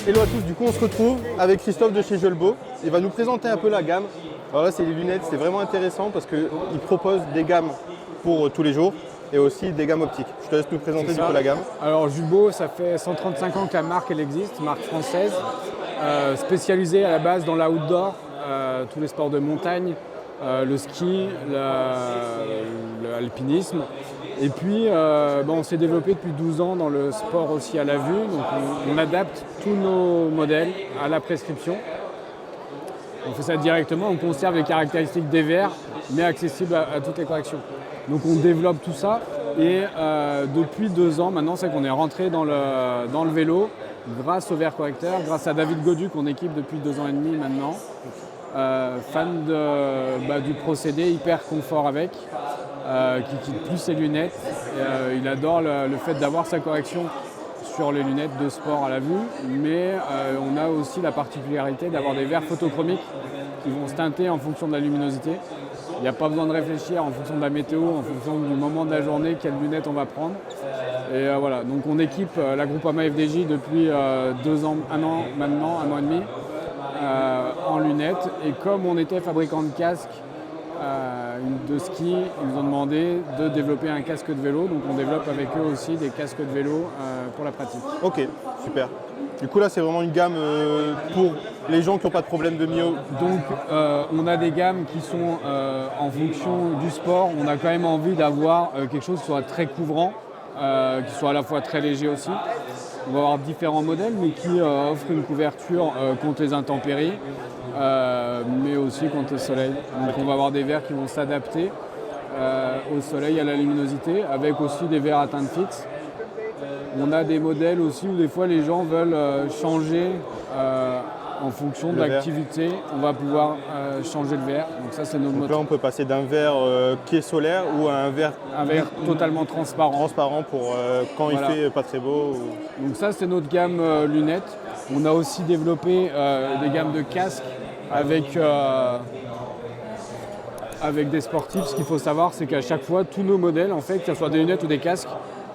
Hello à tous, du coup on se retrouve avec Christophe de chez Julbo. Il va nous présenter un peu la gamme. Alors là c'est les lunettes, c'est vraiment intéressant parce qu'il propose des gammes pour tous les jours et aussi des gammes optiques. Je te laisse nous présenter du coup la gamme. Alors Julbo, ça fait 135 ans que la marque elle existe, marque française, spécialisée à la base dans l'outdoor, tous les sports de montagne, le ski, l'alpinisme. Et puis on s'est développé depuis 12 ans dans le sport aussi à la vue, donc on adapte tous nos modèles à la prescription. On fait ça directement, on conserve les caractéristiques des verres, mais accessibles à toutes les corrections. Donc on développe tout ça et depuis 2 ans maintenant, c'est qu'on est rentré dans le vélo grâce aux verres correcteurs, grâce à David Godu qu'on équipe depuis 2 ans et demi maintenant. Fan du procédé, hyper confort avec, qui quitte plus ses lunettes. Il adore le fait d'avoir sa correction sur les lunettes de sport à la vue, mais on a aussi la particularité d'avoir des verres photochromiques qui vont se teinter en fonction de la luminosité. Il n'y a pas besoin de réfléchir en fonction de la météo, en fonction du moment de la journée, quelles lunettes on va prendre. Et voilà, donc on équipe la Groupama FDJ depuis 2 ans, 1 an maintenant, 1 an et demi, en lunettes. Et comme on était fabricant de casques de ski, ils nous ont demandé de développer un casque de vélo. Donc on développe avec eux aussi des casques de vélo pour la pratique. Ok, super. Du coup là c'est vraiment une gamme pour les gens qui n'ont pas de problème de myope. Donc on a des gammes qui sont en fonction du sport. On a quand même envie d'avoir quelque chose qui soit très couvrant, qui soit à la fois très léger aussi. On va avoir différents modèles mais qui offrent une couverture contre les intempéries, mais aussi contre le soleil. Donc on va avoir des verres qui vont s'adapter au soleil, à la luminosité, avec aussi des verres à teinte fixe. On a des modèles aussi où des fois les gens veulent changer en fonction de l'activité. On va pouvoir changer le verre. Donc ça c'est notre Donc là on peut passer d'un verre qui est solaire ou à un verre totalement transparent. Transparent pour quand il fait pas très beau. Donc ça c'est notre gamme lunettes. On a aussi développé des gammes de casques avec des sportifs. Ce qu'il faut savoir c'est qu'à chaque fois tous nos modèles, en fait, que ce soit des lunettes ou des casques,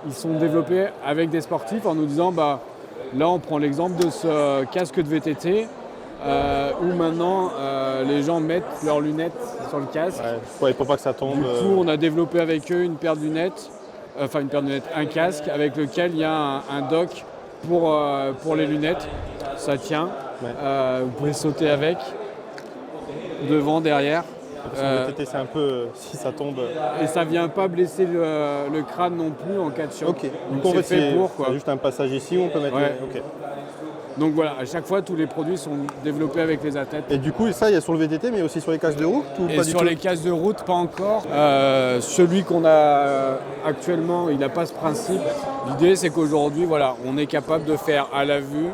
ils sont développés avec des sportifs en nous disant là on prend l'exemple de ce casque de VTT où maintenant les gens mettent leurs lunettes sur le casque. Ouais, pour pas que ça tombe. Du coup on a développé avec eux une paire de lunettes, un casque avec lequel il y a un dock pour les lunettes. Ça tient, vous pouvez sauter avec, devant, derrière. Le VTT c'est un peu si ça tombe. Et ça vient pas blesser le crâne non plus en cas de choc. Ok. Donc en fait, fait pour quoi. C'est juste un passage ici où on peut mettre. Ok. Donc voilà, à chaque fois tous les produits sont développés avec les athlètes. Et du coup ça il y a sur le VTT mais aussi sur les casques de route ou Et pas du sur tout les casques de route pas encore. Celui qu'on a actuellement il n'a pas ce principe. L'idée c'est qu'aujourd'hui voilà, on est capable de faire à la vue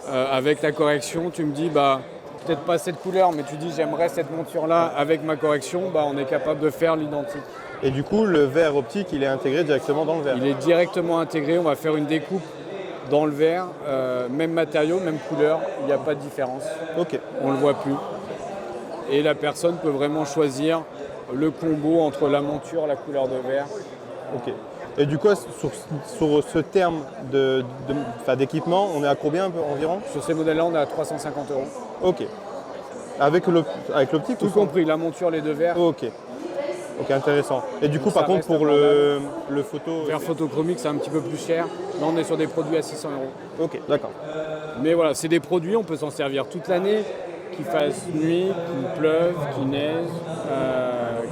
avec la correction. Tu me dis peut-être pas cette couleur, mais tu dis j'aimerais cette monture-là avec ma correction, on est capable de faire l'identique. Et du coup, le verre optique, il est intégré directement dans le verre. Il est directement intégré, on va faire une découpe dans le verre, même matériau, même couleur, il n'y a pas de différence. Ok. On ne le voit plus. Et la personne peut vraiment choisir le combo entre la monture, la couleur de verre. Ok. Et du coup, sur ce terme d'équipement, on est à combien environ? Sur ces modèles-là, on est à 350 €. Ok. Avec l'optique tout compris, la monture, les 2 verres. Ok. Ok, intéressant. Et du coup, par contre, pour le photo... Verre photochromique, c'est un petit peu plus cher. Là, on est sur des produits à 600 €. Ok, d'accord. Mais voilà, c'est des produits, on peut s'en servir toute l'année, qu'il fasse nuit, qu'il pleuve, qu'il neige,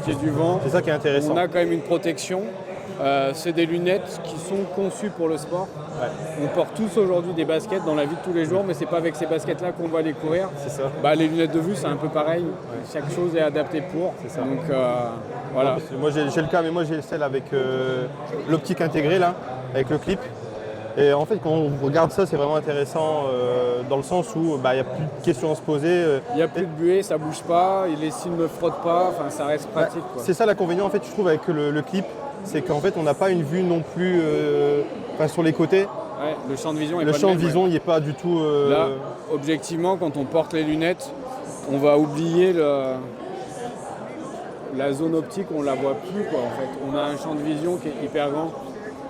qu'il y ait du vent. C'est ça qui est intéressant. On a quand même une protection. C'est des lunettes qui sont conçues pour le sport. Ouais. On porte tous aujourd'hui des baskets dans la vie de tous les jours, mais c'est pas avec ces baskets-là qu'on va aller courir. C'est ça. Les lunettes de vue, c'est un peu pareil. Chaque chose est adaptée pour. C'est ça. Donc voilà. Moi j'ai le cas, mais moi j'ai celle avec l'optique intégrée là, avec le clip. Et en fait, quand on regarde ça, c'est vraiment intéressant dans le sens où il n'y a plus de questions à se poser. Il n'y a plus de buée, ça bouge pas, les cils ne frottent pas, ça reste pratique. Quoi. C'est ça l'inconvénient en fait, je trouve, avec le clip, c'est qu'en fait, on n'a pas une vue non plus sur les côtés. Ouais, le champ de vision Le champ de vision, il n'est pas du tout. Là, objectivement, quand on porte les lunettes, on va oublier la zone optique, on la voit plus quoi. En fait, on a un champ de vision qui est hyper grand.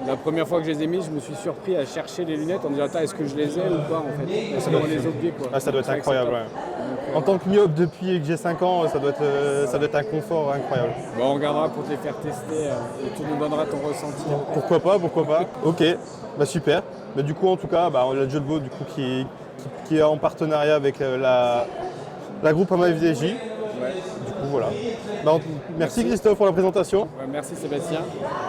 La première fois que je les ai mis, je me suis surpris à chercher les lunettes en disant attends, est-ce que je les ai ou pas en fait. Parce qu'on les oublie quoi. Ah, ça doit être C'est vrai que c'est incroyable. top. Ouais. En tant que myope depuis que j'ai 5 ans, ça doit être un confort incroyable. Bon, on regardera pour te les faire tester et tu nous donneras ton ressenti. Pourquoi pas. Ok, bah super. Bah, du coup, en tout cas, on a Jolbo du coup, qui est en partenariat avec la groupe AmaFDJ. Ouais. Du coup, voilà. Merci Christophe pour la présentation. Ouais, merci Sébastien.